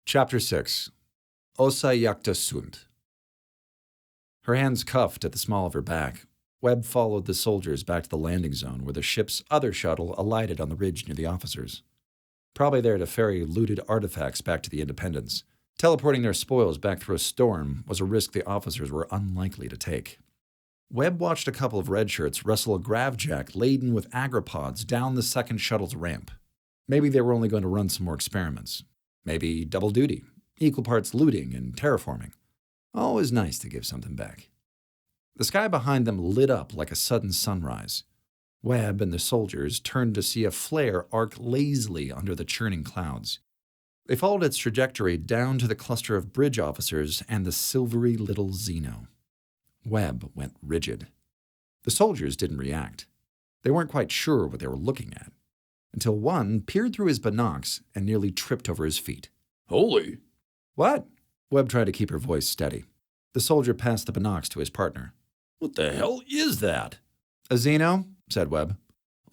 Chapter 6. Ossa Iacta Sunt. Her hands cuffed at the small of her back, Webb followed the soldiers back to the landing zone where the ship's other shuttle alighted on the ridge near the officers. Probably there to ferry looted artifacts back to the Independence. Teleporting their spoils back through a storm was a risk the officers were unlikely to take. Webb watched a couple of redshirts wrestle a gravjack laden with agropods down the second shuttle's ramp. Maybe they were only going to run some more experiments. Maybe double duty, equal parts looting and terraforming. Always nice to give something back. The sky behind them lit up like a sudden sunrise. Webb and the soldiers turned to see a flare arc lazily under the churning clouds. They followed its trajectory down to the cluster of bridge officers and the silvery little Xeno. Webb went rigid. The soldiers didn't react. They weren't quite sure what they were looking at, until one peered through his binocs and nearly tripped over his feet. Holy! What? Webb tried to keep her voice steady. The soldier passed the binocs to his partner. What the hell is that? A Xeno, said Webb.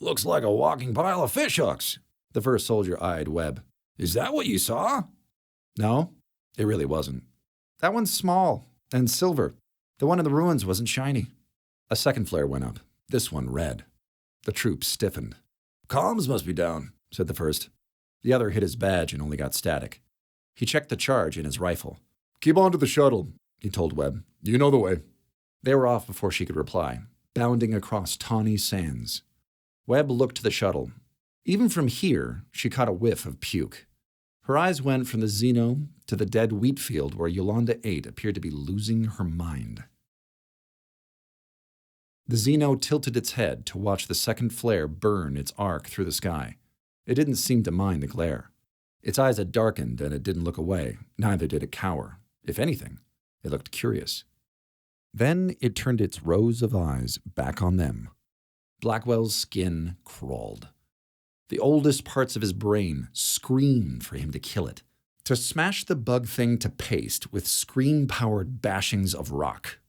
Looks like a walking pile of fishhooks. The first soldier eyed Webb. Is that what you saw? No, it really wasn't. That one's small and silver. The one in the ruins wasn't shiny. A second flare went up, this one red. The troops stiffened. Comms must be down, said the first. The other hit his badge and only got static. He checked the charge in his rifle. Keep on to the shuttle, he told Webb. You know the way. They were off before she could reply, bounding across tawny sands. Webb looked to the shuttle. Even from here, she caught a whiff of puke. Her eyes went from the Xeno to the dead wheat field where Yolanda 8 appeared to be losing her mind. The Xeno tilted its head to watch the second flare burn its arc through the sky. It didn't seem to mind the glare. Its eyes had darkened and it didn't look away, neither did it cower. If anything, it looked curious. Then it turned its rows of eyes back on them. Blackwell's skin crawled. The oldest parts of his brain screamed for him to kill it, to smash the bug thing to paste with scream-powered bashings of rock.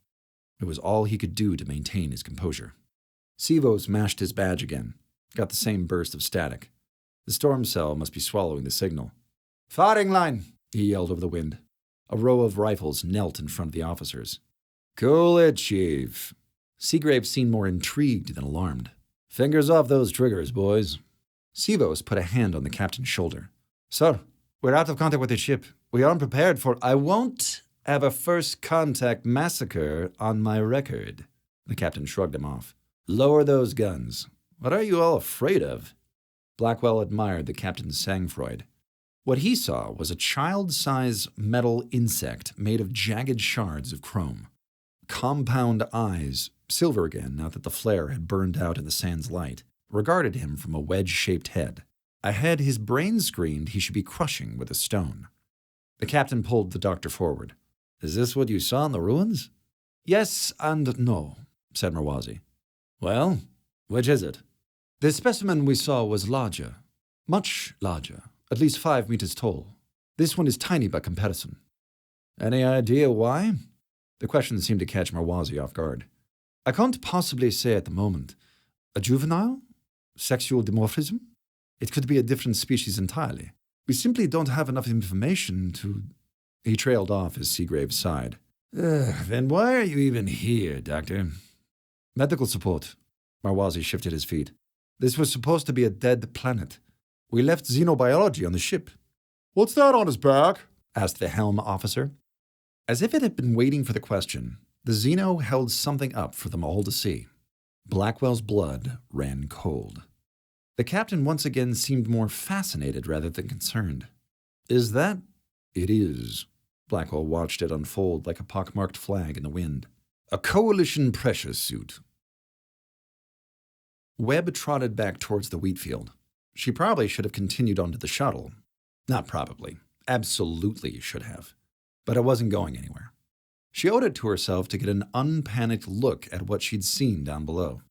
It was all he could do to maintain his composure. Sivos mashed his badge again, got the same burst of static. The storm cell must be swallowing the signal. "Firing line!" he yelled over the wind. A row of rifles knelt in front of the officers. Cool it, Chief. Seagrave seemed more intrigued than alarmed. Fingers off those triggers, boys. Sivos put a hand on the captain's shoulder. "Sir, we're out of contact with the ship. We aren't prepared for—" "I won't have a first contact massacre on my record." The captain shrugged him off. "Lower those guns. What are you all afraid of?" Blackwell admired the captain's sangfroid. What he saw was a child-size metal insect made of jagged shards of chrome. Compound eyes, silver again now that the flare had burned out in the sand's light, regarded him from a wedge-shaped head. A head his brain screamed he should be crushing with a stone. The captain pulled the doctor forward. "Is this what you saw in the ruins?" "Yes and no," said Marwazi. "Well, which is it?" "The specimen we saw was larger. Much larger. At least 5 meters tall. This one is tiny by comparison." "Any idea why?" The question seemed to catch Marwazi off guard. "I can't possibly say at the moment. A juvenile? Sexual dimorphism? It could be a different species entirely. We simply don't have enough information to—" He trailed off as Seagrave sighed. Then why are you even here, Doctor?" "Medical support." Marwazi shifted his feet. "This was supposed to be a dead planet. We left xenobiology on the ship." "What's that on his back?" asked the helm officer. As if it had been waiting for the question, the Xeno held something up for them all to see. Blackwell's blood ran cold. The captain once again seemed more fascinated rather than concerned. "Is that—" "It is." Blackwell watched it unfold like a pockmarked flag in the wind. "A coalition pressure suit." Webb trotted back towards the wheat field. She probably should have continued onto the shuttle. Not probably. Absolutely should have. But it wasn't going anywhere. She owed it to herself to get an unpanicked look at what she'd seen down below.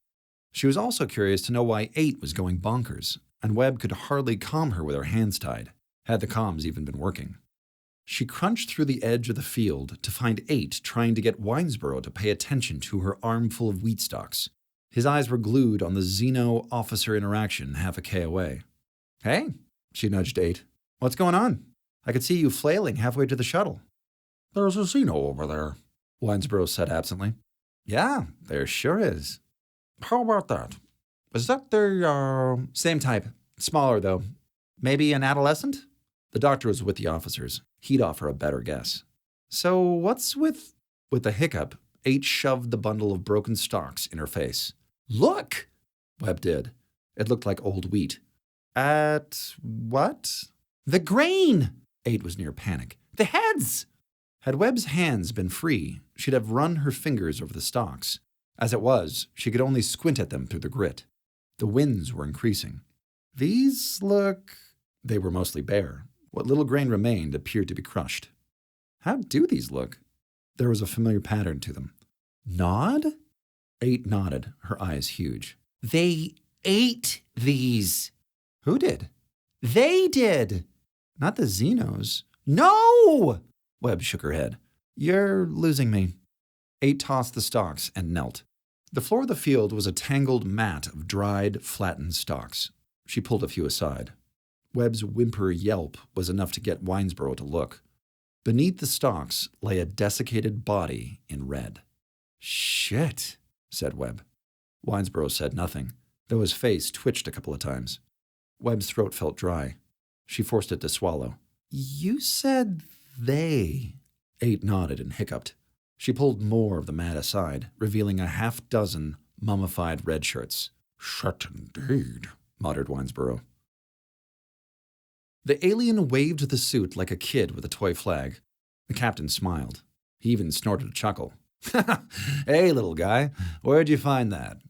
She was also curious to know why 8 was going bonkers, and Webb could hardly calm her with her hands tied, had the comms even been working. She crunched through the edge of the field to find 8 trying to get Winesboro to pay attention to her armful of wheat stalks. His eyes were glued on the Xeno-officer interaction half a K away. "Hey," she nudged 8. "What's going on?" I could see you flailing halfway to the shuttle." "There's a Xeno over there," Winesboro said absently. "Yeah, there sure is." "How about that? Is that the, Same type. Smaller, though. Maybe an adolescent?" The doctor was with the officers. He'd offer a better guess. "So what's with..." With a hiccup, H shoved the bundle of broken stalks in her face. "Look!" Webb did. It looked like old wheat. "At what?" "The grain!" 8 was near panic. "The heads!" Had Webb's hands been free, she'd have run her fingers over the stalks. As it was, she could only squint at them through the grit. The winds were increasing. "These look..." They were mostly bare. What little grain remained appeared to be crushed. "How do these look?" There was a familiar pattern to them. "Nod?" 8 nodded, her eyes huge. "They ate these." "Who did?" "They did." "Not the Xenos." "No!" Webb shook her head. "You're losing me." 8 tossed the stalks and knelt. The floor of the field was a tangled mat of dried, flattened stalks. She pulled a few aside. Webb's whimper yelp was enough to get Winesboro to look. Beneath the stalks lay a desiccated body in red. "Shit," said Webb. Winesboro said nothing, though his face twitched a couple of times. Webb's throat felt dry. She forced it to swallow. "You said they..." 8 nodded and hiccuped. She pulled more of the mat aside, revealing a half-dozen mummified red shirts. "Shit indeed," muttered Winesboro. The alien waved the suit like a kid with a toy flag. The captain smiled. He even snorted a chuckle. "Hey, little guy, where'd you find that?"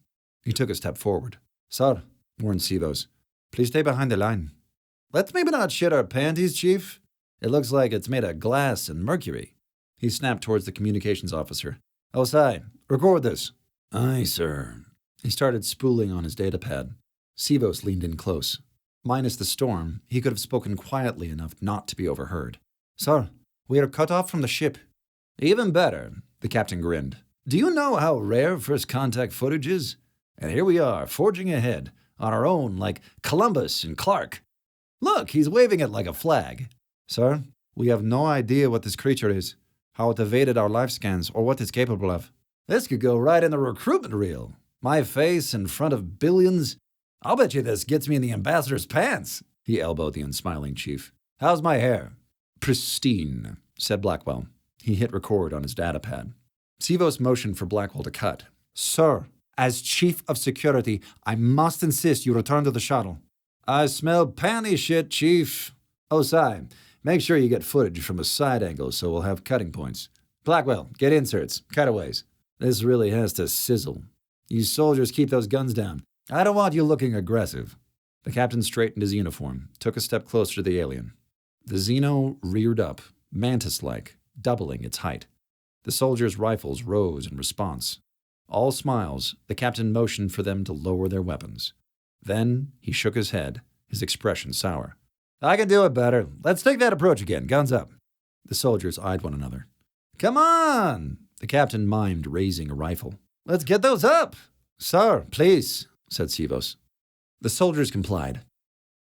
He took a step forward. "Sir," warned Sivos, "please stay behind the line." "Let's maybe not shit our panties, Chief. It looks like it's made of glass and mercury." He snapped towards the communications officer. "Ossa, record this." "Aye, sir." He started spooling on his datapad. Sivos leaned in close. Minus the storm, he could have spoken quietly enough not to be overheard. "Sir, we are cut off from the ship." "Even better," the captain grinned. "Do you know how rare first contact footage is? And here we are, forging ahead, on our own like Columbus and Clark. Look, he's waving it like a flag." "Sir, we have no idea what this creature is, how it evaded our life scans, or what it's capable of." "This could go right in the recruitment reel. My face in front of billions. I'll bet you this gets me in the ambassador's pants." He elbowed the unsmiling chief. "How's my hair?" "Pristine," said Blackwell. He hit record on his datapad. Sivos motioned for Blackwell to cut. "Sir, as chief of security, I must insist you return to the shuttle." "I smell panty shit, Chief." "Ossa, make sure you get footage from a side angle so we'll have cutting points. Blackwell, get inserts, cutaways. This really has to sizzle. You soldiers keep those guns down. I don't want you looking aggressive." The captain straightened his uniform, took a step closer to the alien. The Xeno reared up, mantis-like, doubling its height. The soldiers' rifles rose in response. All smiles, the captain motioned for them to lower their weapons. Then he shook his head, his expression sour. "I can do it better. Let's take that approach again. Guns up." The soldiers eyed one another. "Come on!" The captain mimed raising a rifle. "Let's get those up!" "Sir, please," said Sivos. The soldiers complied.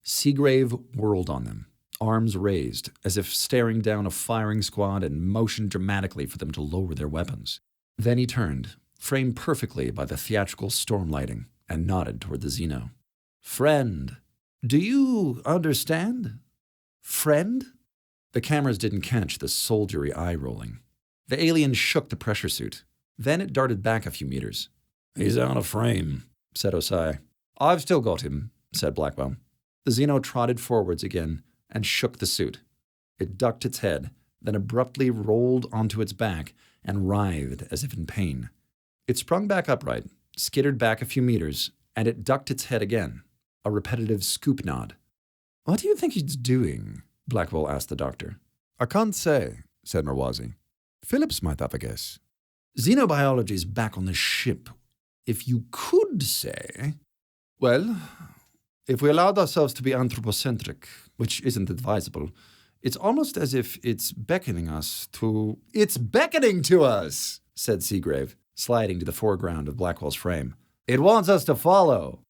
Seagrave whirled on them, arms raised, as if staring down a firing squad, and motioned dramatically for them to lower their weapons. Then he turned, framed perfectly by the theatrical storm lighting, and nodded toward the Xeno. "Friend, do you understand? Friend?" The cameras didn't catch the soldiery eye rolling. The alien shook the pressure suit. Then it darted back a few meters. "He's out of frame," said Ossa. "I've still got him," said Blackwell. The Xeno trotted forwards again and shook the suit. It ducked its head, then abruptly rolled onto its back and writhed as if in pain. It sprung back upright, skittered back a few meters, and it ducked its head again, a repetitive scoop nod. "What do you think he's doing?" Blackwell asked the doctor. "I can't say," said Marwazi. "Phillips might have a guess." "Xenobiology's back on the ship. If you could say..." "Well, if we allowed ourselves to be anthropocentric, which isn't advisable, it's almost as if it's beckoning us to..." "It's beckoning to us," said Seagrave, sliding to the foreground of Blackwell's frame. "It wants us to follow."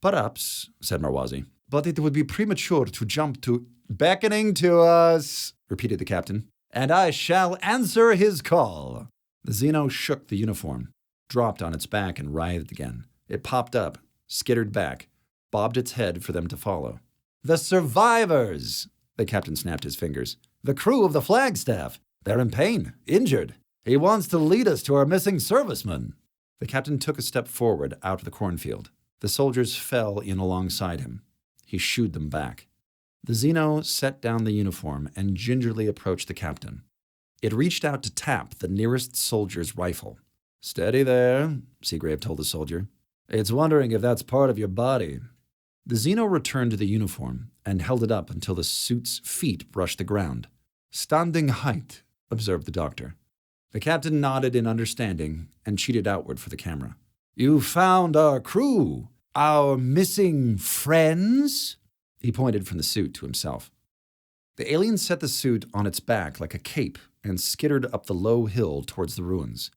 "Perhaps," said Marwazi, "but it would be premature to jump to..." beckoning to us, repeated the captain, and I shall answer his call. The Xeno shook the uniform, dropped on its back and writhed again. It popped up, skittered back, bobbed its head for them to follow. The survivors! The captain snapped his fingers. The crew of the Flagstaff. They're in pain, injured. He wants to lead us to our missing servicemen. The captain took a step forward out of the cornfield. The soldiers fell in alongside him. He shooed them back. The Xeno set down the uniform and gingerly approached the captain. It reached out to tap the nearest soldier's rifle. Steady there, Seagrave told the soldier. It's wondering if that's part of your body. The Xeno returned to the uniform and held it up until the suit's feet brushed the ground. Standing height, observed the doctor. The captain nodded in understanding and cheated outward for the camera. You found our crew, our missing friends? He pointed from the suit to himself. The alien set the suit on its back like a cape and skittered up the low hill towards the ruins.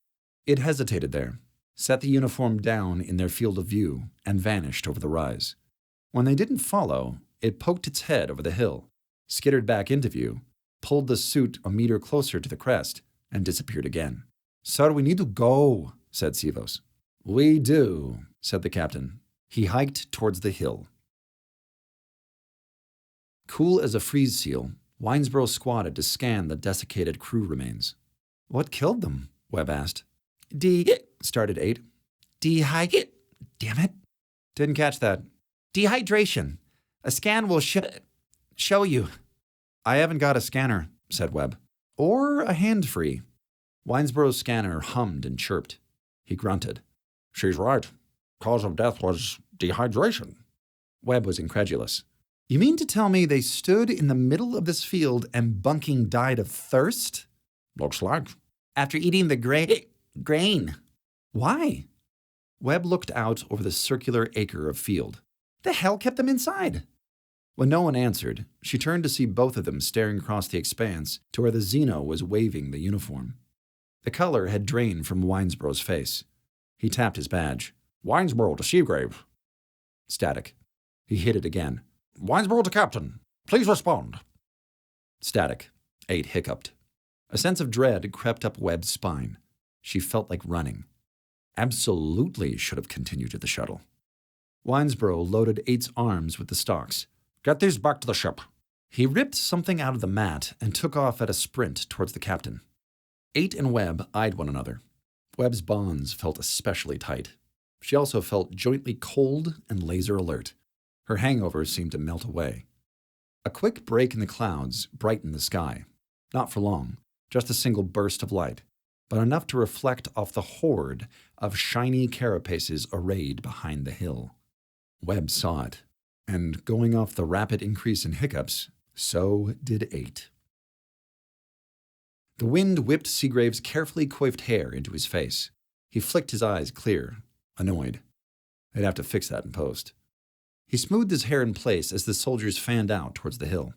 It hesitated there, set the uniform down in their field of view, and vanished over the rise. When they didn't follow, it poked its head over the hill, skittered back into view, pulled the suit a meter closer to the crest, and disappeared again. Sir, we need to go, said Sivos. We do, said the captain. He hiked towards the hill. Cool as a freeze seal, Winesboro squatted to scan the desiccated crew remains. What killed them? Webb asked. Started 8. Damn it. Didn't catch that. Dehydration. A scan will show you. I haven't got a scanner, said Webb. Or a hand-free. Winesboro's scanner hummed and chirped. He grunted. She's right. Cause of death was dehydration. Webb was incredulous. You mean to tell me they stood in the middle of this field and Bunking died of thirst? Looks like. After eating the grain. Why? Webb looked out over the circular acre of field. The hell kept them inside? When no one answered, she turned to see both of them staring across the expanse to where the Xeno was waving the uniform. The color had drained from Winesboro's face. He tapped his badge. Winesboro to Seagrave. Static. He hit it again. Winesboro to Captain. Please respond. Static. 8 hiccuped. A sense of dread crept up Webb's spine. She felt like running. Absolutely should have continued to the shuttle. Winesboro loaded 8's arms with the stocks. Get these back to the ship. He ripped something out of the mat and took off at a sprint towards the captain. 8 and Webb eyed one another. Webb's bonds felt especially tight. She also felt jointly cold and laser alert. Her hangover seemed to melt away. A quick break in the clouds brightened the sky. Not for long, just a single burst of light, but enough to reflect off the horde of shiny carapaces arrayed behind the hill. Webb saw it, and going off the rapid increase in hiccups, so did 8. The wind whipped Seagrave's carefully coiffed hair into his face. He flicked his eyes clear, annoyed. They'd have to fix that in post. He smoothed his hair in place as the soldiers fanned out towards the hill.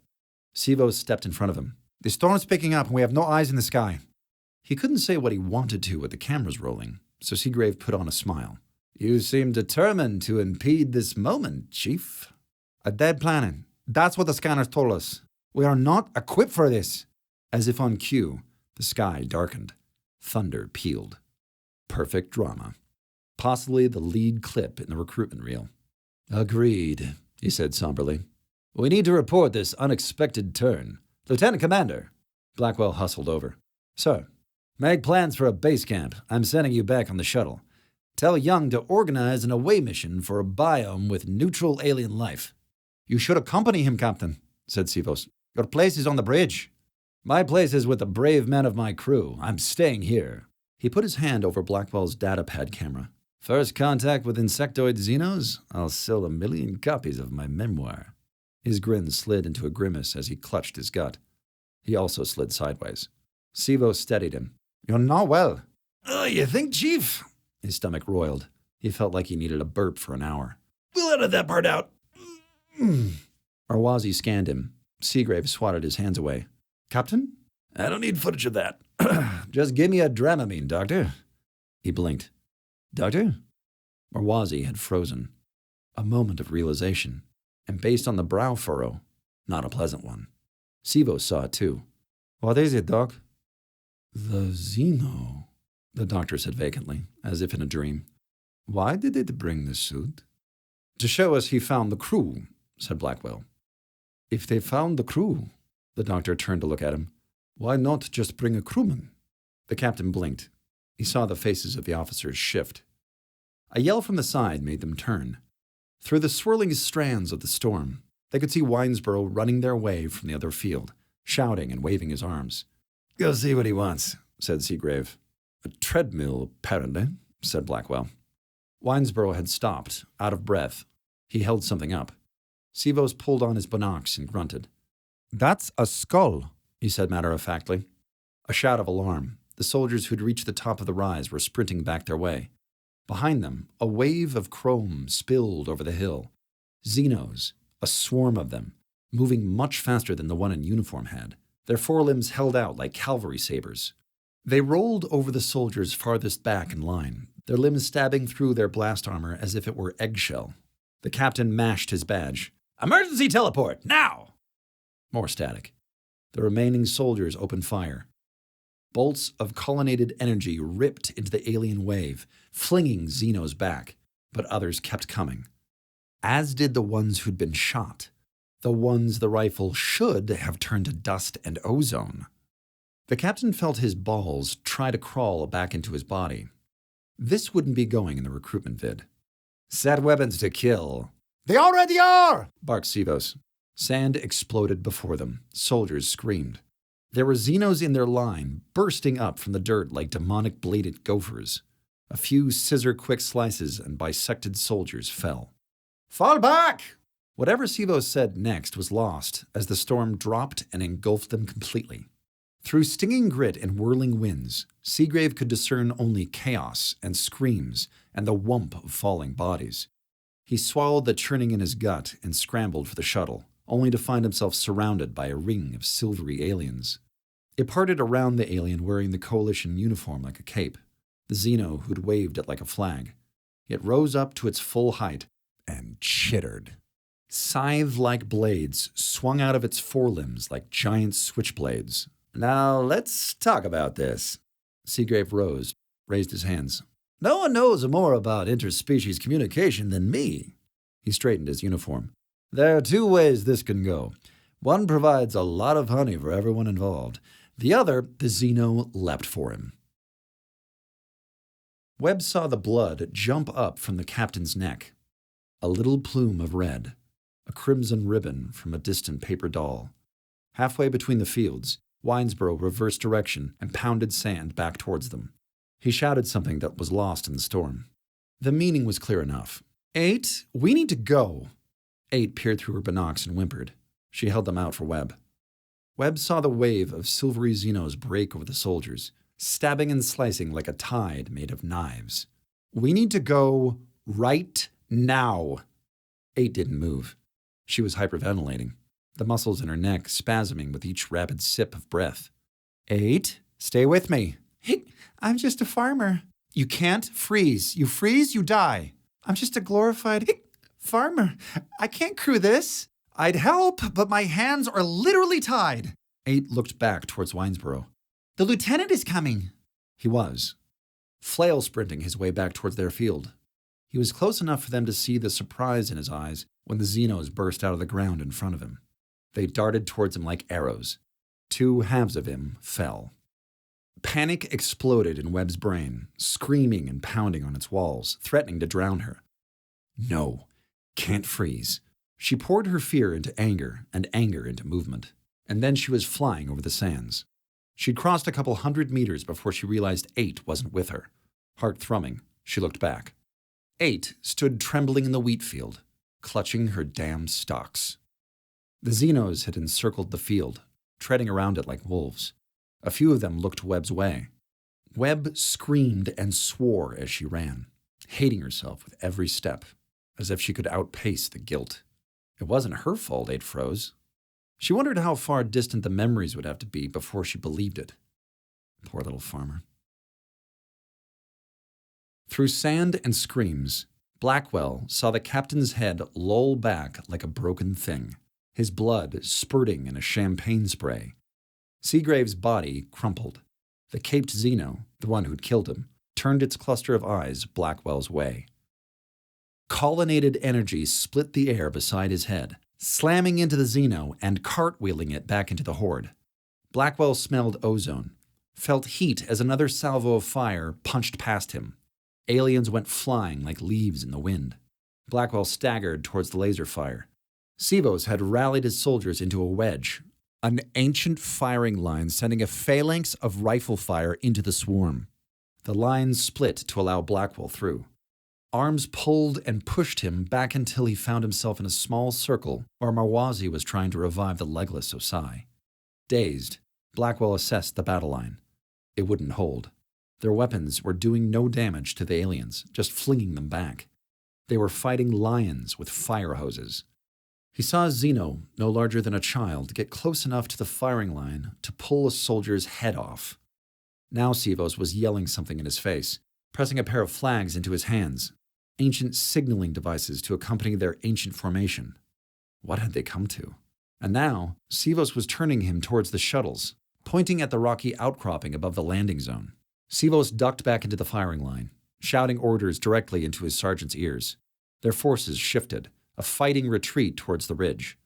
Sivos stepped in front of him. The storm's picking up and we have no eyes in the sky. He couldn't say what he wanted to with the cameras rolling, so Seagrave put on a smile. You seem determined to impede this moment, Chief. A dead planet. That's what the scanners told us. We are not equipped for this. As if on cue, the sky darkened. Thunder pealed. Perfect drama. Possibly the lead clip in the recruitment reel. Agreed, he said somberly. We need to report this unexpected turn. Lieutenant Commander. Blackwell hustled over. Sir, make plans for a base camp. I'm sending you back on the shuttle. Tell Young to organize an away mission for a biome with neutral alien life. You should accompany him, Captain, said Sivos. Your place is on the bridge. My place is with the brave men of my crew. I'm staying here. He put his hand over Blackwell's datapad camera. First contact with insectoid xenos? I'll sell 1 million copies of my memoir. His grin slid into a grimace as he clutched his gut. He also slid sideways. Sivos steadied him. You're not well. You think, Chief? His stomach roiled. He felt like he needed a burp for an hour. We'll edit that part out. Arwazi scanned him. Seagrave swatted his hands away. Captain? I don't need footage of that. Just give me a Dramamine, Doctor. He blinked. Doctor? Arwazi had frozen. A moment of realization. And based on the brow furrow, Not a pleasant one. Sivo saw it too. "What is it, Doc?" "The Xeno," the doctor said vacantly, as if in a dream. "Why did it bring the suit?" "To show us he found the crew," said Blackwell. "If they found the crew," the doctor turned to look at him, "why not just bring a crewman?" The captain blinked. He saw the faces of the officers shift. A yell from the side made them turn. Through the swirling strands of the storm, they could see Winesboro running their way from the other field, shouting and waving his arms. "Go see what he wants," said Seagrave. "A treadmill, apparently," said Blackwell. Winesboro had stopped, out of breath. He held something up. Sivos pulled on his binocs and grunted. "That's a skull," he said matter-of-factly. A shout of alarm. The soldiers who'd reached the top of the rise were sprinting back their way. Behind them, a wave of chrome spilled over the hill. Xenos, a swarm of them, moving much faster than the one in uniform had, their forelimbs held out like cavalry sabers. They rolled over the soldiers farthest back in line, their limbs stabbing through their blast armor as if it were eggshell. The captain mashed his badge. "Emergency teleport, now!" More static. The remaining soldiers opened fire. Bolts of colonnaded energy ripped into the alien wave, flinging Xenos back, but others kept coming. As did the ones who'd been shot, the ones the rifle should have turned to dust and ozone. The captain felt his balls try to crawl back into his body. This wouldn't be going in the recruitment vid. "Set weapons to kill." "They already are!" barked Sivos. Sand exploded before them. Soldiers screamed. There were Xenos in their line, bursting up from the dirt like demonic bladed gophers. A few scissor-quick slices and bisected soldiers fell. "Fall back!" Whatever Sivos said next was lost as the storm dropped and engulfed them completely. Through stinging grit and whirling winds, Seagrave could discern only chaos and screams and the whump of falling bodies. He swallowed the churning in his gut and scrambled for the shuttle, only to find himself surrounded by a ring of silvery aliens. It parted around the alien wearing the Coalition uniform like a cape, the Xeno who'd waved it like a flag. It rose up to its full height and chittered. Scythe-like blades swung out of its forelimbs like giant switchblades. "Now let's talk about this." Seagrave rose, raised his hands. "No one knows more about interspecies communication than me." He straightened his uniform. "There are two ways this can go. One provides a lot of honey for everyone involved. The other, the Xeno leapt for him." Webb saw the blood jump up from the captain's neck. A little plume of red, a crimson ribbon from a distant paper doll. Halfway between the fields, Winesboro reversed direction and pounded sand back towards them. He shouted something that was lost in the storm. The meaning was clear enough. "8, we need to go." 8 peered through her binocs and whimpered. She held them out for Webb. Webb saw the wave of silvery Xenos break over the soldiers, stabbing and slicing like a tide made of knives. "We need to go right now." 8 didn't move. She was hyperventilating, the muscles in her neck spasming with each rapid sip of breath. "8, stay with me." "I'm just a farmer." "You can't freeze. You freeze, you die." "I'm just a glorified farmer. I can't crew this." "I'd help, but my hands are literally tied." 8 looked back towards Winesboro. "The lieutenant is coming." He was, flail sprinting his way back towards their field. He was close enough for them to see the surprise in his eyes when the Xenos burst out of the ground in front of him. They darted towards him like arrows. 2 halves of him fell. Panic exploded in Webb's brain, screaming and pounding on its walls, threatening to drown her. No, can't freeze. She poured her fear into anger and anger into movement, and then she was flying over the sands. She'd crossed a couple 100 meters before she realized 8 wasn't with her. Heart thrumming, she looked back. 8 stood trembling in the wheat field, clutching her damned stalks. The Xenos had encircled the field, treading around it like wolves. A few of them looked Webb's way. Webb screamed and swore as she ran, hating herself with every step, as if she could outpace the guilt. It wasn't her fault 8 froze. She wondered how far distant the memories would have to be before she believed it. Poor little farmer. Through sand and screams, Blackwell saw the captain's head loll back like a broken thing, his blood spurting in a champagne spray. Seagrave's body crumpled. The caped Xeno, the one who'd killed him, turned its cluster of eyes Blackwell's way. Colonnaded energy split the air beside his head, slamming into the Xeno and cartwheeling it back into the horde. Blackwell smelled ozone, felt heat as another salvo of fire punched past him. Aliens went flying like leaves in the wind. Blackwell staggered towards the laser fire. Sivos had rallied his soldiers into a wedge, an ancient firing line sending a phalanx of rifle fire into the swarm. The line split to allow Blackwell through. Arms pulled and pushed him back until he found himself in a small circle where Marwazi was trying to revive the legless Osai. Dazed, Blackwell assessed the battle line. It wouldn't hold. Their weapons were doing no damage to the aliens, just flinging them back. They were fighting lions with fire hoses. He saw Xeno, no larger than a child, get close enough to the firing line to pull a soldier's head off. Now Sivos was yelling something in his face, pressing a pair of flags into his hands, ancient signaling devices to accompany their ancient formation. What had they come to? And now, Sivos was turning him towards the shuttles, pointing at the rocky outcropping above the landing zone. Sivos ducked back into the firing line, shouting orders directly into his sergeant's ears. Their forces shifted, a fighting retreat towards the ridge.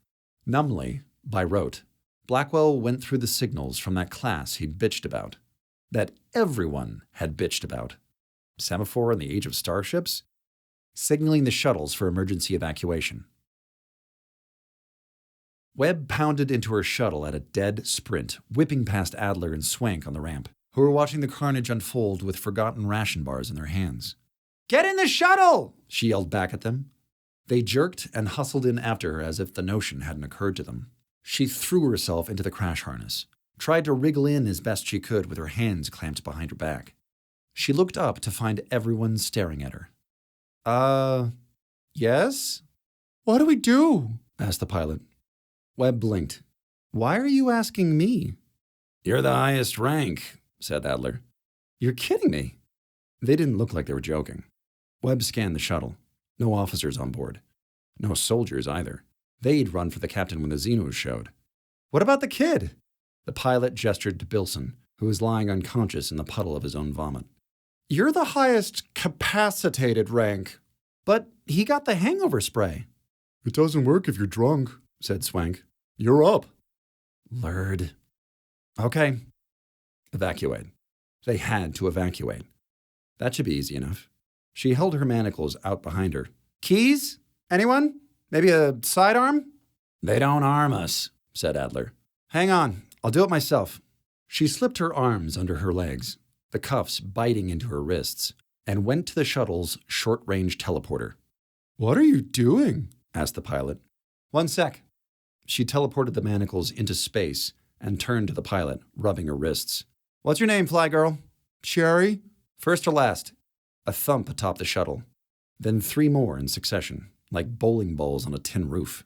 Numbly, by rote, Blackwell went through the signals from that class he'd bitched about. That everyone had bitched about. Semaphore in the age of starships? Signaling the shuttles for emergency evacuation. Webb pounded into her shuttle at a dead sprint, whipping past Adler and Swank on the ramp, who were watching the carnage unfold with forgotten ration bars in their hands. "Get in the shuttle!" she yelled back at them. They jerked and hustled in after her as if the notion hadn't occurred to them. She threw herself into the crash harness, tried to wriggle in as best she could with her hands clamped behind her back. She looked up to find everyone staring at her. Yes? What do we do? Asked the pilot. Webb blinked. Why are you asking me? You're the highest rank, said Adler. You're kidding me. They didn't look like they were joking. Webb scanned the shuttle. No officers on board. No soldiers either. They'd run for the captain when the Xenos showed. What about the kid? The pilot gestured to Bilson, who was lying unconscious in the puddle of his own vomit. You're the highest capacitated rank. But he got the hangover spray. It doesn't work if you're drunk, said Swank. You're up. Lurd. Okay. Evacuate. They had to evacuate. That should be easy enough. She held her manacles out behind her. Keys? Anyone? Maybe a sidearm? They don't arm us, said Adler. Hang on. I'll do it myself. She slipped her arms under her legs, the cuffs biting into her wrists, and went to the shuttle's short-range teleporter. What are you doing? Asked the pilot. 1 sec. She teleported the manacles into space and turned to the pilot, rubbing her wrists. What's your name, fly girl? Sherry? First or last? A thump atop the shuttle. Then 3 more in succession, like bowling balls on a tin roof.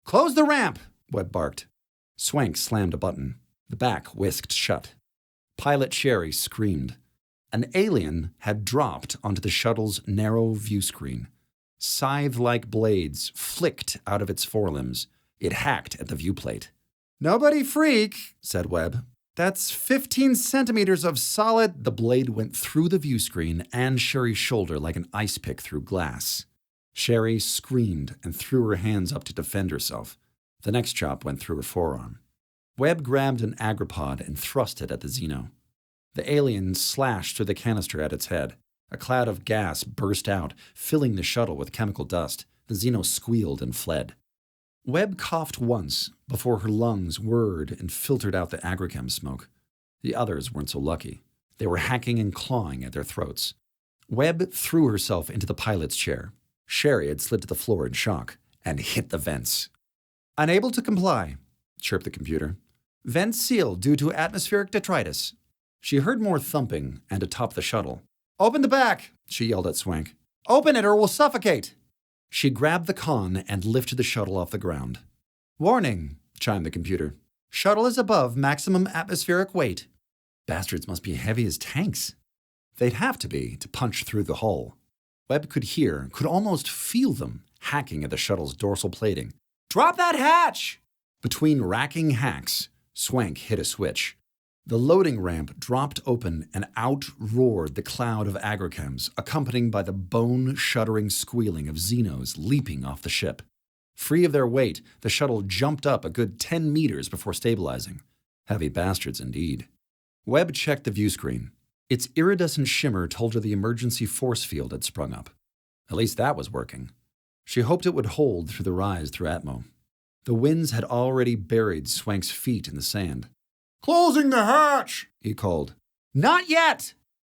Close the ramp, Webb barked. Swank slammed a button. The back whisked shut. Pilot Sherry screamed. An alien had dropped onto the shuttle's narrow view screen. Scythe-like blades flicked out of its forelimbs. It hacked at the viewplate. Nobody freak, said Webb. That's 15 centimeters of solid. The blade went through the view screen and Sherry's shoulder like an ice pick through glass. Sherry screamed and threw her hands up to defend herself. The next chop went through her forearm. Webb grabbed an agripod and thrust it at the Xeno. The alien slashed through the canister at its head. A cloud of gas burst out, filling the shuttle with chemical dust. The Xeno squealed and fled. Webb coughed once before her lungs whirred and filtered out the agrichem smoke. The others weren't so lucky. They were hacking and clawing at their throats. Webb threw herself into the pilot's chair. Sherry had slid to the floor in shock and hit the vents. Unable to comply, chirped the computer. Vents sealed due to atmospheric detritus. She heard more thumping and atop the shuttle. Open the back, she yelled at Swank. Open it or we'll suffocate. She grabbed the con and lifted the shuttle off the ground. Warning, chimed the computer. Shuttle is above maximum atmospheric weight. Bastards must be heavy as tanks. They'd have to be to punch through the hull. Webb could hear, could almost feel them hacking at the shuttle's dorsal plating. Drop that hatch, Between racking hacks, Swank hit a switch. The loading ramp dropped open and out roared the cloud of agrochems, accompanied by the bone-shuddering squealing of Xenos leaping off the ship. Free of their weight, the shuttle jumped up a good 10 meters before stabilizing. Heavy bastards indeed. Webb checked the view screen. Its iridescent shimmer told her the emergency force field had sprung up. At least that was working. She hoped it would hold through the rise through Atmo. The winds had already buried Swank's feet in the sand. Closing the hatch, he called. Not yet!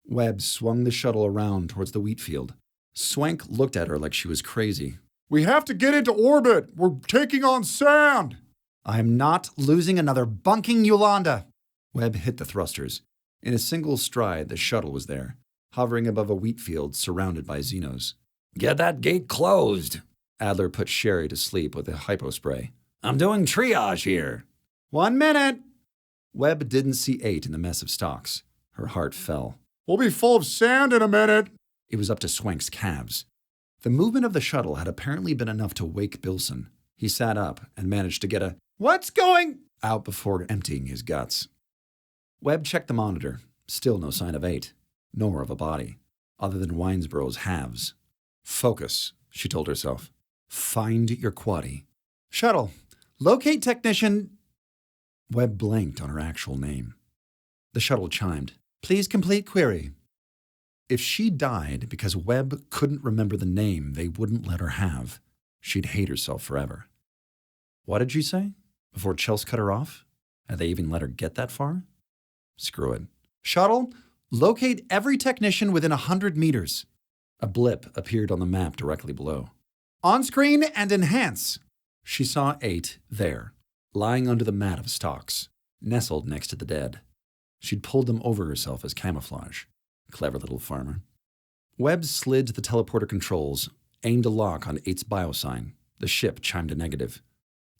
Webb swung the shuttle around towards the wheat field. Swank looked at her like she was crazy. We have to get into orbit. We're taking on sand. I am not losing another bunking Yolanda. Webb hit the thrusters. In a single stride, the shuttle was there, hovering above a wheat field surrounded by Xenos. Get that gate closed. Adler put Sherry to sleep with a hypospray. I'm doing triage here. 1 minute. Webb didn't see 8 in the mess of stalks. Her heart fell. We'll be full of sand in a minute. It was up to Swank's calves. The movement of the shuttle had apparently been enough to wake Bilson. He sat up and managed to get a "What's going?" out before emptying his guts. Webb checked the monitor. Still no sign of 8, nor of a body, other than Winesboro's halves. Focus, she told herself. Find your quaddy. Shuttle, locate technician. Webb blanked on her actual name. The shuttle chimed. Please complete query. If she died because Webb couldn't remember the name they wouldn't let her have, she'd hate herself forever. What did she say? Before Chelsea cut her off? Had they even let her get that far? Screw it. Shuttle, locate every technician within 100 meters. A blip appeared on the map directly below. On screen and enhance. She saw 8 there, lying under the mat of stalks, nestled next to the dead. She'd pulled them over herself as camouflage. Clever little farmer. Webb slid to the teleporter controls, aimed a lock on 8's biosign. The ship chimed a negative.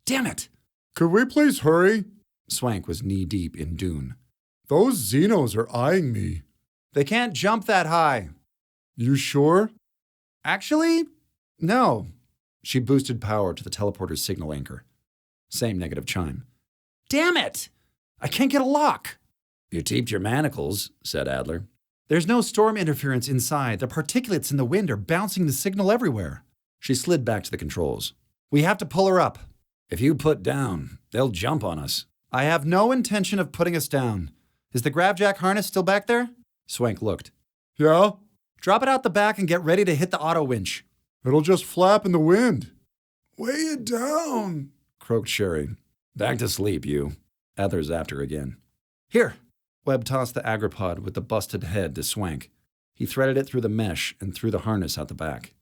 Damn it! Could we please hurry? Swank was knee-deep in dune. Those Xenos are eyeing me. They can't jump that high. You sure? Actually, no. She boosted power to the teleporter's signal anchor. Same negative chime. Damn it! I can't get a lock. You teeped your manacles, said Adler. There's no storm interference inside. The particulates in the wind are bouncing the signal everywhere. She slid back to the controls. We have to pull her up. If you put down, they'll jump on us. I have no intention of putting us down. Is the gravjack harness still back there? Swank looked. Yeah? Drop it out the back and get ready to hit the auto winch. It'll just flap in the wind. Weigh it down, croaked Sherry. Back to sleep, you. Adler's after again. Here. Webb tossed the agropod with the busted head to Swank. He threaded it through the mesh and threw the harness out the back.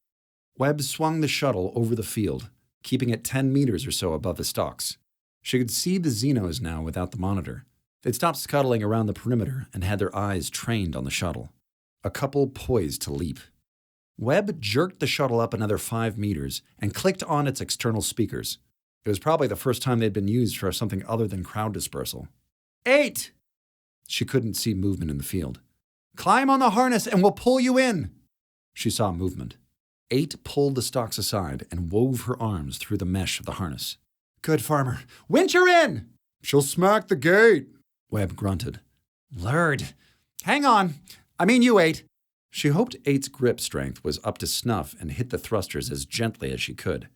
Webb swung the shuttle over the field, keeping it 10 meters or so above the stalks. She could see the Xenos now without the monitor. They'd stopped scuttling around the perimeter and had their eyes trained on the shuttle. A couple poised to leap. Webb jerked the shuttle up another 5 meters and clicked on its external speakers. It was probably the first time they'd been used for something other than crowd dispersal. 8! She couldn't see movement in the field. Climb on the harness and we'll pull you in. She saw movement. 8 pulled the stalks aside and wove her arms through the mesh of the harness. Good farmer. Winch her in! She'll smack the gate. Webb grunted. Lord. Hang on. I mean you, 8. She hoped 8's grip strength was up to snuff and hit the thrusters as gently as she could.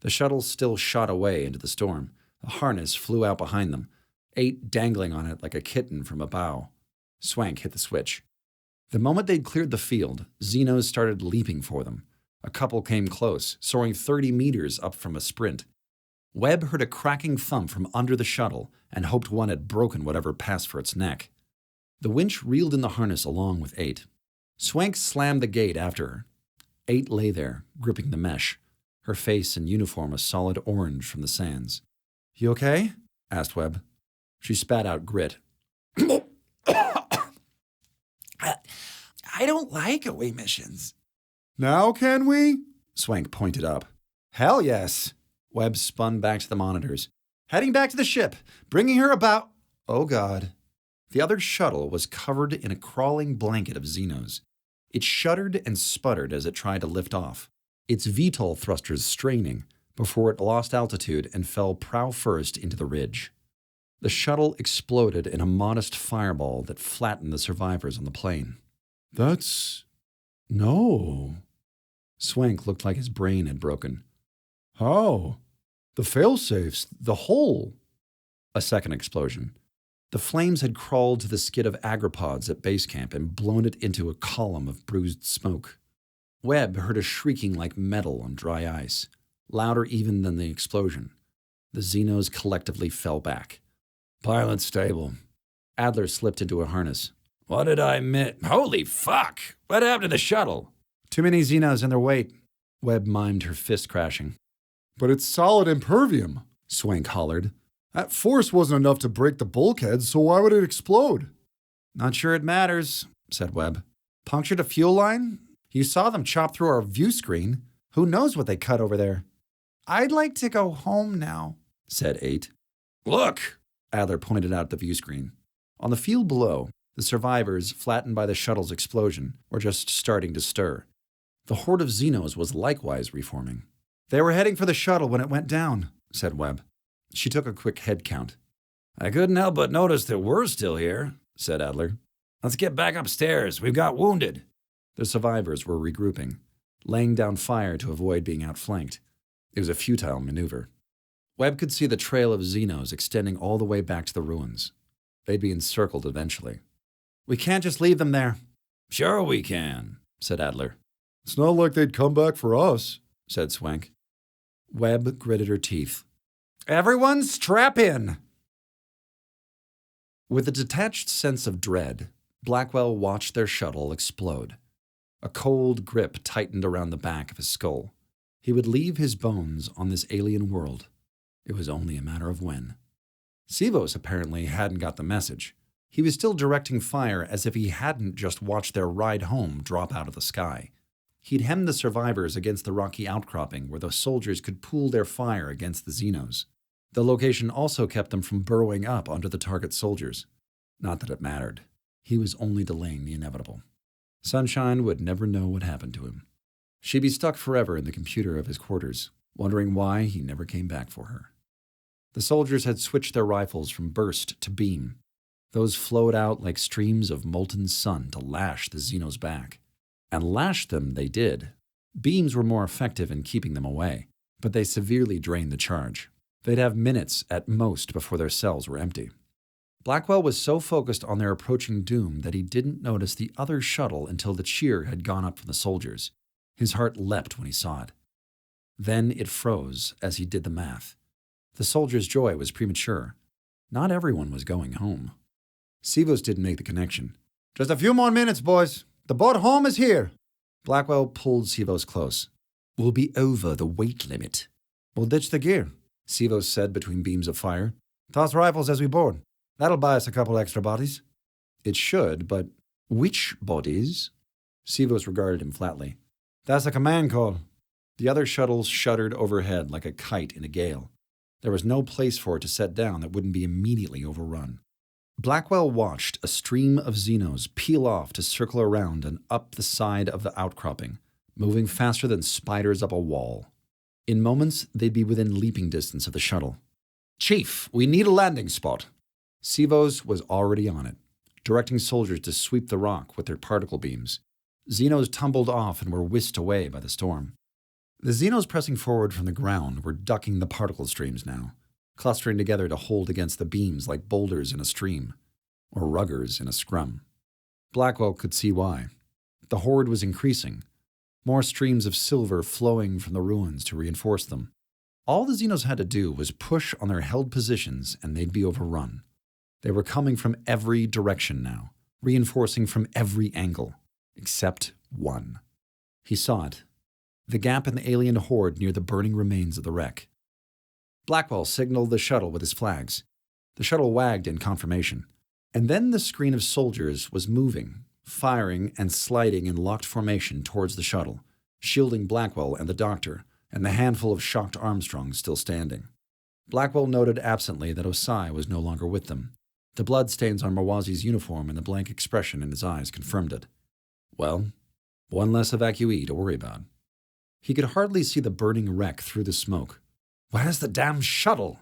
The shuttle still shot away into the storm. The harness flew out behind them, 8 dangling on it like a kitten from a bough. Swank hit the switch. The moment they'd cleared the field, Xenos started leaping for them. A couple came close, soaring 30 meters up from a sprint. Webb heard a cracking thump from under the shuttle and hoped one had broken whatever passed for its neck. The winch reeled in the harness along with 8. Swank slammed the gate after her. 8 lay there, gripping the mesh, her face and uniform a solid orange from the sands. You okay? Asked Webb. She spat out grit. I don't like away missions. Now can we? Swank pointed up. Hell yes. Webb spun back to the monitors. Heading back to the ship, bringing her about... Oh, God. The other shuttle was covered in a crawling blanket of Xenos. It shuddered and sputtered as it tried to lift off, its VTOL thrusters straining, before it lost altitude and fell prow first into the ridge. The shuttle exploded in a modest fireball that flattened the survivors on the plane. No. Swank looked like his brain had broken. How? The failsafes, the hole. A second explosion. The flames had crawled to the skid of agropods at base camp and blown it into a column of bruised smoke. Webb heard a shrieking like metal on dry ice, louder even than the explosion. The Xenos collectively fell back. Pilot stable. Adler slipped into a harness. What did I miss? Holy fuck! What happened to the shuttle? Too many Xenos in their weight. Webb mimed her fist crashing. But it's solid impervium, Swank hollered. That force wasn't enough to break the bulkhead, so why would it explode? Not sure it matters, said Webb. Punctured a fuel line? You saw them chop through our view screen. Who knows what they cut over there? I'd like to go home now, said 8. Look! Adler pointed out the view screen. On the field below, the survivors, flattened by the shuttle's explosion, were just starting to stir. The horde of Xenos was likewise reforming. They were heading for the shuttle when it went down, said Webb. She took a quick head count. I couldn't help but notice that we're still here, said Adler. Let's get back upstairs. We've got wounded. The survivors were regrouping, laying down fire to avoid being outflanked. It was a futile maneuver. Webb could see the trail of Xenos extending all the way back to the ruins. They'd be encircled eventually. We can't just leave them there. Sure we can, said Adler. It's not like they'd come back for us, said Swank. Webb gritted her teeth. Everyone strap in! With a detached sense of dread, Blackwell watched their shuttle explode. A cold grip tightened around the back of his skull. He would leave his bones on this alien world. It was only a matter of when. Sivos apparently hadn't got the message. He was still directing fire as if he hadn't just watched their ride home drop out of the sky. He'd hemmed the survivors against the rocky outcropping where the soldiers could pool their fire against the Xenos. The location also kept them from burrowing up under the target soldiers. Not that it mattered. He was only delaying the inevitable. Sunshine would never know what happened to him. She'd be stuck forever in the computer of his quarters, wondering why he never came back for her. The soldiers had switched their rifles from burst to beam. Those flowed out like streams of molten sun to lash the Xenos back. And lash them they did. Beams were more effective in keeping them away, but they severely drained the charge. They'd have minutes at most before their cells were empty. Blackwell was so focused on their approaching doom that he didn't notice the other shuttle until the cheer had gone up from the soldiers. His heart leapt when he saw it. Then it froze as he did the math. The soldiers' joy was premature. Not everyone was going home. Sivos didn't make the connection. Just a few more minutes, boys. The boat home is here. Blackwell pulled Sivos close. We'll be over the weight limit. We'll ditch the gear, Sivos said between beams of fire. Toss rifles as we board. That'll buy us a couple extra bodies. It should, but which bodies? Sivos regarded him flatly. That's a command call. The other shuttles shuddered overhead like a kite in a gale. There was no place for it to set down that wouldn't be immediately overrun. Blackwell watched a stream of Xenos peel off to circle around and up the side of the outcropping, moving faster than spiders up a wall. In moments, they'd be within leaping distance of the shuttle. Chief, we need a landing spot. Sivos was already on it, directing soldiers to sweep the rock with their particle beams. Xenos tumbled off and were whisked away by the storm. The Xenos pressing forward from the ground were ducking the particle streams now, clustering together to hold against the beams like boulders in a stream, or ruggers in a scrum. Blackwell could see why. The horde was increasing, more streams of silver flowing from the ruins to reinforce them. All the Xenos had to do was push on their held positions and they'd be overrun. They were coming from every direction now, reinforcing from every angle, except one. He saw it. The gap in the alien horde near the burning remains of the wreck. Blackwell signaled the shuttle with his flags. The shuttle wagged in confirmation. And then the screen of soldiers was moving, firing and sliding in locked formation towards the shuttle, shielding Blackwell and the doctor, and the handful of shocked Armstrongs still standing. Blackwell noted absently that Ossa was no longer with them. The bloodstains on Mawazi's uniform and the blank expression in his eyes confirmed it. Well, one less evacuee to worry about. He could hardly see the burning wreck through the smoke, Where's the damn shuttle?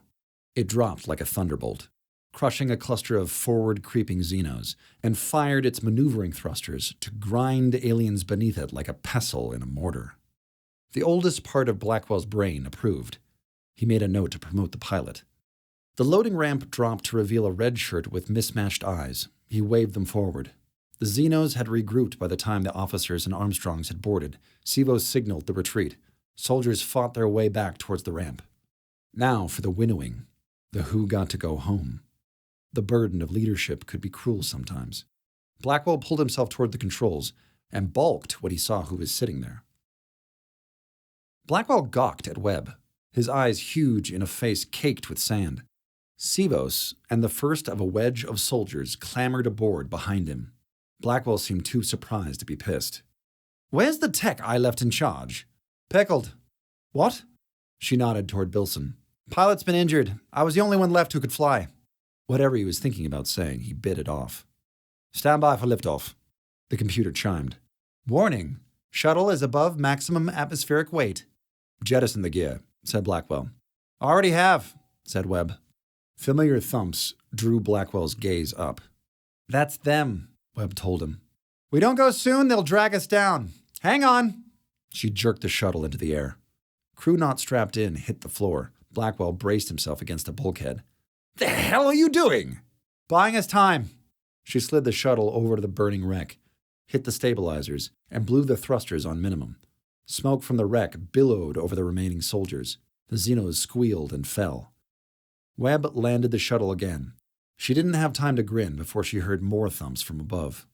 It dropped like a thunderbolt, crushing a cluster of forward-creeping Xenos, and fired its maneuvering thrusters to grind aliens beneath it like a pestle in a mortar. The oldest part of Blackwell's brain approved. He made a note to promote the pilot. The loading ramp dropped to reveal a red shirt with mismatched eyes. He waved them forward. The Xenos had regrouped by the time the officers and Armstrongs had boarded. Sivo signaled the retreat. Soldiers fought their way back towards the ramp. Now for the winnowing. The who got to go home. The burden of leadership could be cruel sometimes. Blackwell pulled himself toward the controls and balked when he saw who was sitting there. Blackwell gawked at Webb, his eyes huge in a face caked with sand. Sivos and the first of a wedge of soldiers clambered aboard behind him. Blackwell seemed too surprised to be pissed. "Where's the tech I left in charge?" "Pickled." "What?" She nodded toward Bilson. "Pilot's been injured. I was the only one left who could fly." Whatever he was thinking about saying, he bit it off. "Stand by for liftoff." The computer chimed. "Warning. Shuttle is above maximum atmospheric weight." "Jettison the gear," said Blackwell. "Already have," said Webb. Familiar thumps drew Blackwell's gaze up. "That's them," Webb told him. "We don't go soon, they'll drag us down. Hang on." She jerked the shuttle into the air. Crew not strapped in hit the floor. Blackwell braced himself against a bulkhead. "The hell are you doing?" "Buying us time." She slid the shuttle over to the burning wreck, hit the stabilizers, and blew the thrusters on minimum. Smoke from the wreck billowed over the remaining soldiers. The Xenos squealed and fell. Webb landed the shuttle again. She didn't have time to grin before she heard more thumps from above.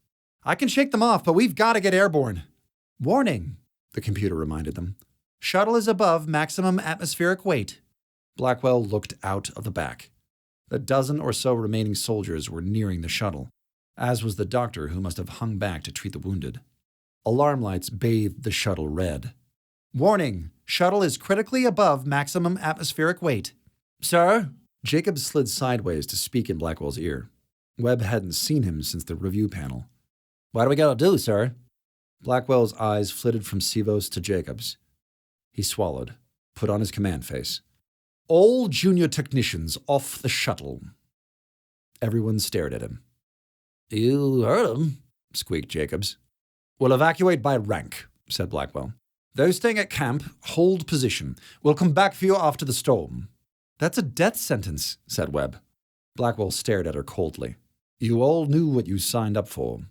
"I can shake them off, but we've got to get airborne." "Warning," the computer reminded them. "Shuttle is above maximum atmospheric weight." Blackwell looked out of the back. The dozen or so remaining soldiers were nearing the shuttle, as was the doctor who must have hung back to treat the wounded. Alarm lights bathed the shuttle red. "Warning, shuttle is critically above maximum atmospheric weight." "Sir?" Jacob slid sideways to speak in Blackwell's ear. Webb hadn't seen him since the review panel. "What do we gotta do, sir?" Blackwell's eyes flitted from Sivos to Jacob's. He swallowed, put on his command face. "All junior technicians off the shuttle." Everyone stared at him. "You heard him," squeaked Jacobs. "We'll evacuate by rank," said Blackwell. "Those staying at camp, hold position. We'll come back for you after the storm." "That's a death sentence," said Webb. Blackwell stared at her coldly. "You all knew what you signed up for."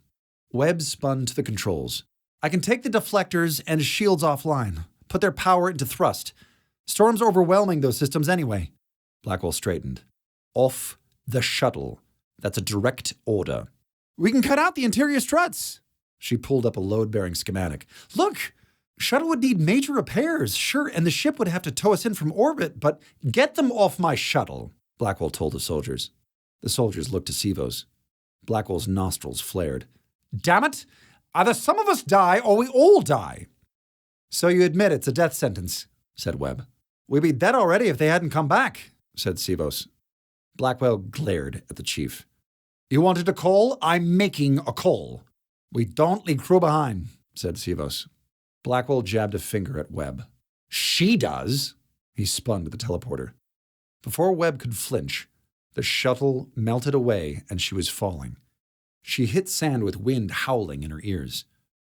Webb spun to the controls. "I can take the deflectors and shields offline, put their power into thrust. Storm's overwhelming those systems anyway." Blackwell straightened. "Off the shuttle. That's a direct order." "We can cut out the interior struts." She pulled up a load-bearing schematic. "Look! Shuttle would need major repairs, sure, and the ship would have to tow us in from orbit, but get them off my shuttle," Blackwell told the soldiers. The soldiers looked to Sivos. Blackwell's nostrils flared. "Damn it! Either some of us die or we all die." "So you admit it's a death sentence," said Webb. "We'd be dead already if they hadn't come back," said Sivos. Blackwell glared at the chief. "You wanted a call? I'm making a call." "We don't leave crew behind," said Sivos. Blackwell jabbed a finger at Webb. "She does." He spun to the teleporter. Before Webb could flinch, the shuttle melted away and she was falling. She hit sand with wind howling in her ears.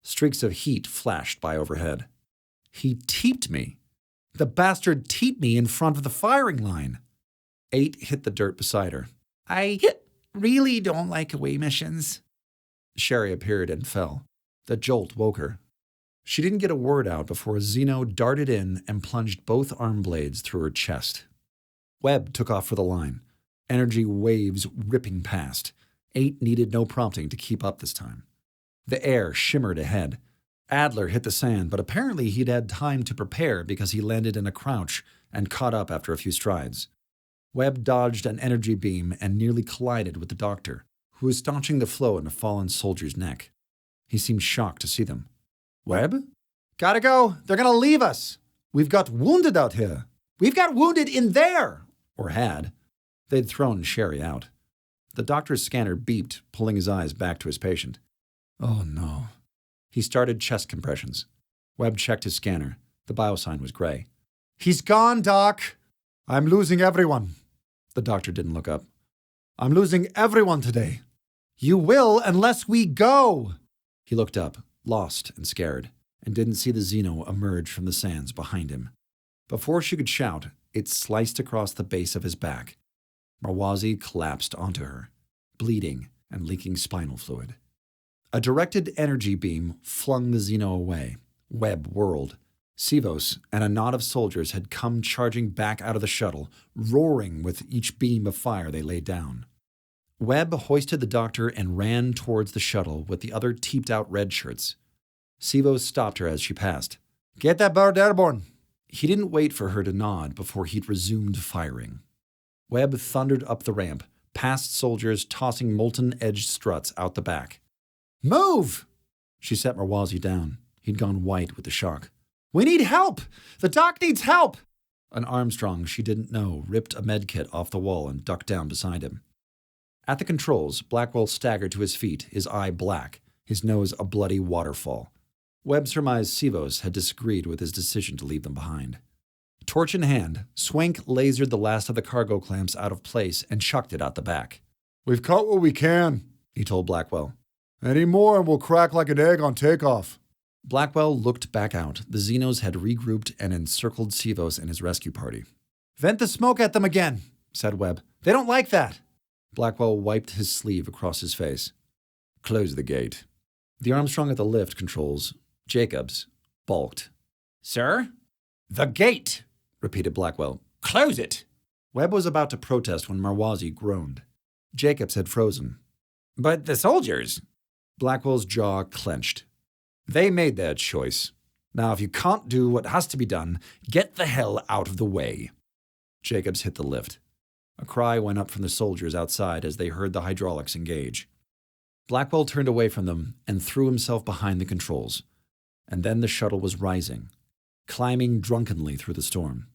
Streaks of heat flashed by overhead. "He teeped me. The bastard teeped me in front of the firing line." 8 hit the dirt beside her. "I really don't like away missions." Sherry appeared and fell. The jolt woke her. She didn't get a word out before a Xeno darted in and plunged both arm blades through her chest. Webb took off for the line, energy waves ripping past. 8 needed no prompting to keep up this time. The air shimmered ahead. Adler hit the sand, but apparently he'd had time to prepare because he landed in a crouch and caught up after a few strides. Webb dodged an energy beam and nearly collided with the doctor, who was staunching the flow in a fallen soldier's neck. He seemed shocked to see them. "Webb? Gotta go. They're gonna leave us. We've got wounded out here. We've got wounded in there." Or had. They'd thrown Sherry out. The doctor's scanner beeped, pulling his eyes back to his patient. "Oh, no." He started chest compressions. Webb checked his scanner. The biosign was gray. "He's gone, Doc." I'm losing everyone. The doctor didn't look up. I'm losing everyone today. You will unless we go. He looked up, lost and scared, and didn't see the Xeno emerge from the sands behind him. Before she could shout, it sliced across the base of his back. Marwazi collapsed onto her, bleeding and leaking spinal fluid. A directed energy beam flung the Xeno away. Webb whirled. Sivos and a knot of soldiers had come charging back out of the shuttle, roaring with each beam of fire they laid down. Webb hoisted the doctor and ran towards the shuttle with the other teeped-out red shirts. Sivos stopped her as she passed. Get that bird airborne. He didn't wait for her to nod before he'd resumed firing. Webb thundered up the ramp, past soldiers tossing molten-edged struts out the back. Move! She set Marwazi down. He'd gone white with the shock. We need help! The doc needs help! An Armstrong she didn't know ripped a medkit off the wall and ducked down beside him. At the controls, Blackwell staggered to his feet, his eye black, his nose a bloody waterfall. Webb surmised Sivos had disagreed with his decision to leave them behind. Torch in hand, Swank lasered the last of the cargo clamps out of place and chucked it out the back. We've caught what we can, he told Blackwell. Any more and we'll crack like an egg on takeoff. Blackwell looked back out. The Xenos had regrouped and encircled Sivos and his rescue party. Vent the smoke at them again, said Webb. They don't like that. Blackwell wiped his sleeve across his face. Close the gate. The Armstrong at the lift controls, Jacobs, balked. Sir? The gate, repeated Blackwell. Close it. Webb was about to protest when Marwazi groaned. Jacobs had frozen. But the soldiers. Blackwell's jaw clenched. They made their choice. Now, if you can't do what has to be done, get the hell out of the way. Jacobs hit the lift. A cry went up from the soldiers outside as they heard the hydraulics engage. Blackwell turned away from them and threw himself behind the controls. And then the shuttle was rising, climbing drunkenly through the storm.